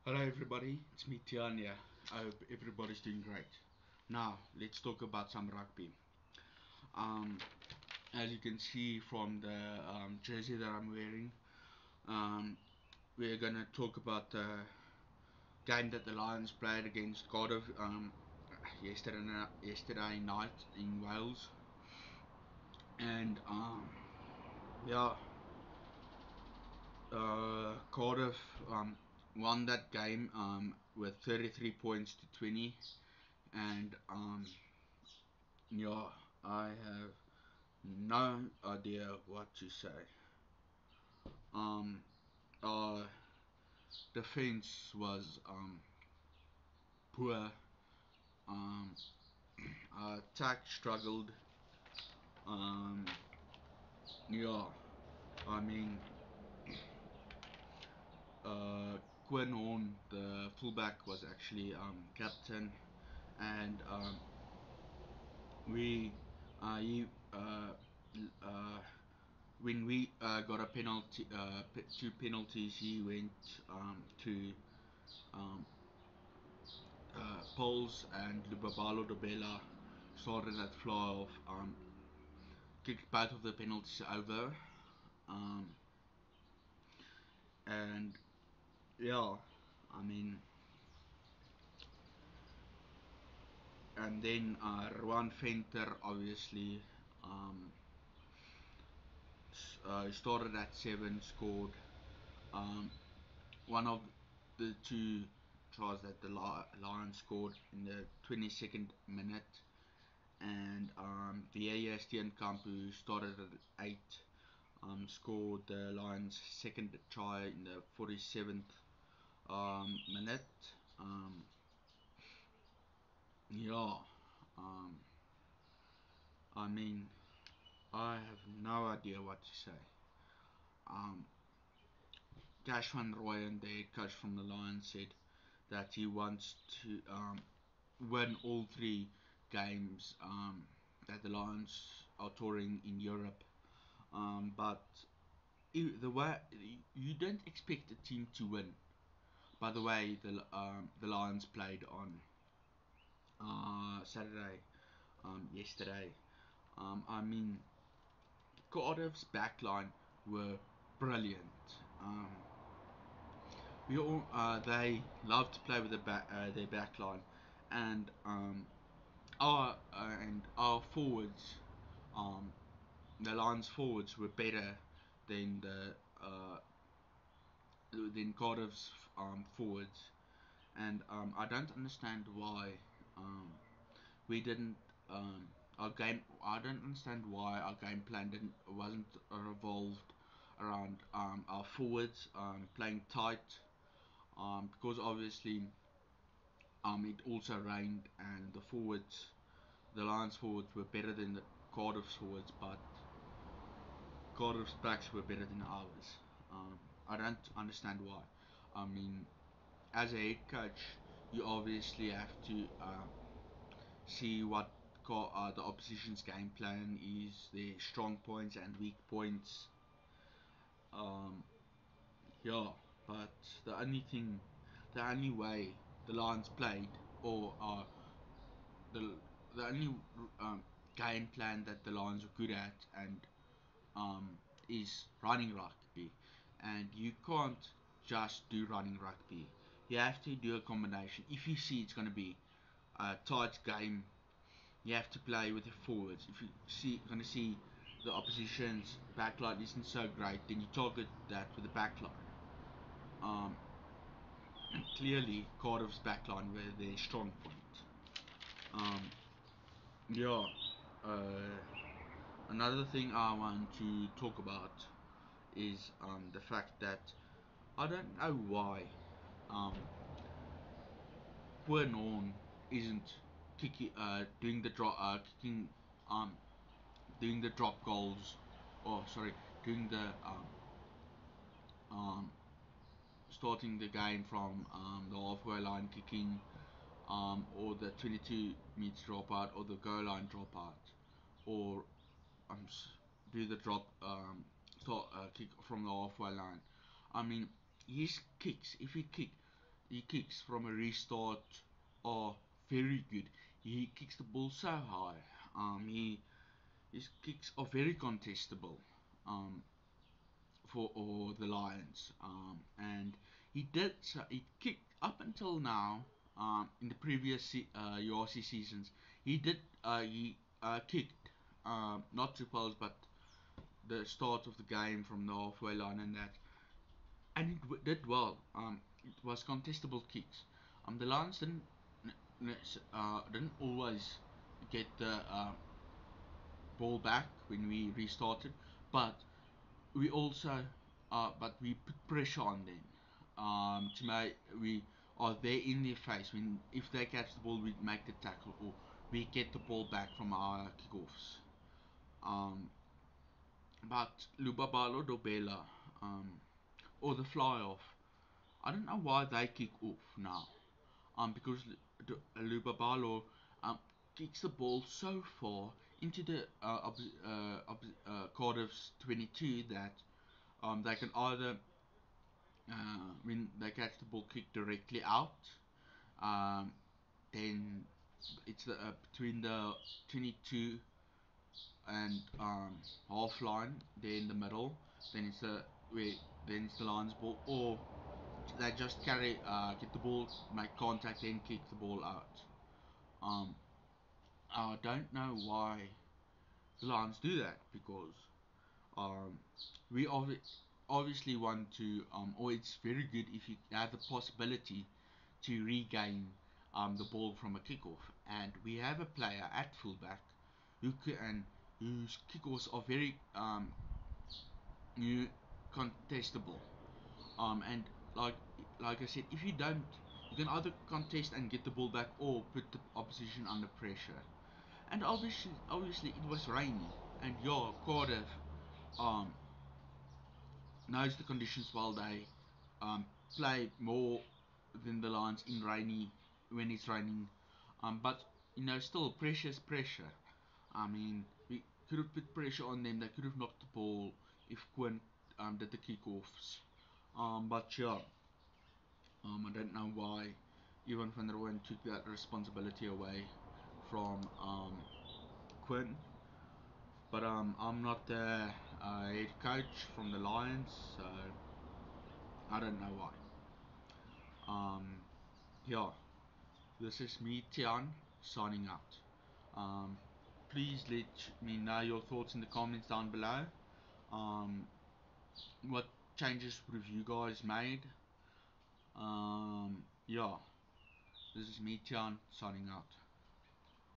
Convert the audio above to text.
Hello everybody, it's me Tian here. I hope everybody's doing great. Now let's talk about some rugby. Um, as you can see from the jersey that I'm wearing, um, we're gonna talk about the game that the Lions played against Cardiff yesterday night in Wales, and yeah, Cardiff won that game with 33 points to 20, and yeah, I have no idea what to say. Um, our defense was poor. Um, our attack struggled. Um, yeah, I mean, Quinn Horn, the fullback, was actually captain, and we he uh, when we got a penalty, two penalties, he went to um, Poles and Lubabalo Dobela started that flow of kicked both of the penalties over, um, and yeah, I mean, and then Ruan Venter obviously um, started at 7, scored um, one of the two tries that the Lions scored in the 22nd minute, and Vieja Steenkamp, who started at 8, scored the Lions' second try in the 47th minute. Um, yeah, um, I mean, I have no idea what to say. Um, Cash van Rooyen, the head coach from the Lions, said that he wants to win all three games that the Lions are touring in Europe. But the way you don't expect a team to win. By the way, the Lions played on Saturday, yesterday. I mean, Cardiff's backline were brilliant. Um, they love to play with their backline, and our forwards, um, the Lions forwards were better than the than Cardiff's forwards, and I don't understand why um, we didn't our game. I don't understand why our game plan didn't wasn't revolved around our forwards playing tight, because obviously it also rained, and the Lions forwards were better than the Cardiff's forwards, but Cardiff's backs were better than ours. I don't understand why. I mean, as a head coach, you obviously have to see what the opposition's game plan is, their strong points and weak points. Um, yeah, but the only thing, the only way the Lions played, or the the only um, game plan that the Lions are good at, and um, is running rugby, and you can't just do running rugby. You have to do a combination. If you see it's going to be a tight game, you have to play with your forwards. If you see going to see the opposition's backline isn't so great, then you target that with the backline. Um, and clearly, Cardiff's backline were their strong point. Um, yeah. Uh, Another thing I want to talk about is the fact that I don't know why um, Quinn isn't doing the kicking, um, doing the drop goals, or sorry, doing the um, starting the game from the halfway line kicking, or the 22 meter dropout, or the goal line dropout, or um, do the drop kick from the halfway line. I mean, his kicks, if he kick he kicks from a restart are very good. He kicks the ball so high. His kicks are very contestable. Um, for all the Lions. And he kicked up until now. In the previous URC seasons, he kicked not to poles, but the start of the game from the halfway line and that, and did well. It was contestable kicks. The Lions didn't always get the ball back when we restarted, but we also but we put pressure on them to make we are there in their face when if they catch the ball we make the tackle or we get the ball back from our kickoffs. Um, but Lubabalo Dobela or the fly off, I don't know why they kick off now. Because Lubabalo kicks the ball so far into the Cardiff's 22 that they can either when they catch the ball kick directly out, um, then it's between the 22 and half line, there in the middle. Then it's the wait, then it's the Lions ball, or they just get the ball, make contact, then kick the ball out. Um, I don't know why the Lions do that because um, we obviously want to, or it's very good if you have the possibility to regain the ball from a kickoff. And we have a player at fullback who can, whose kickoffs are very new, contestable. And like like I said, if you don't, you can either contest and get the ball back or put the opposition under pressure. And obviously it was rainy, and yeah, Cardiff um, knows the conditions well. They um, play more than the Lions in rainy when it's raining. But still pressure is pressure. I mean, we could have put pressure on them. They could have knocked the ball if Quinn did the kickoffs. But yeah, I don't know why Ivan van der Ven took that responsibility away from Quinn. But I'm not the head coach from the Lions, so I don't know why. Um, yeah, this is me, Tian, signing out. Um, please let me know your thoughts in the comments down below. Um, what changes would have you guys made? Yeah, this is me, Tian, signing out.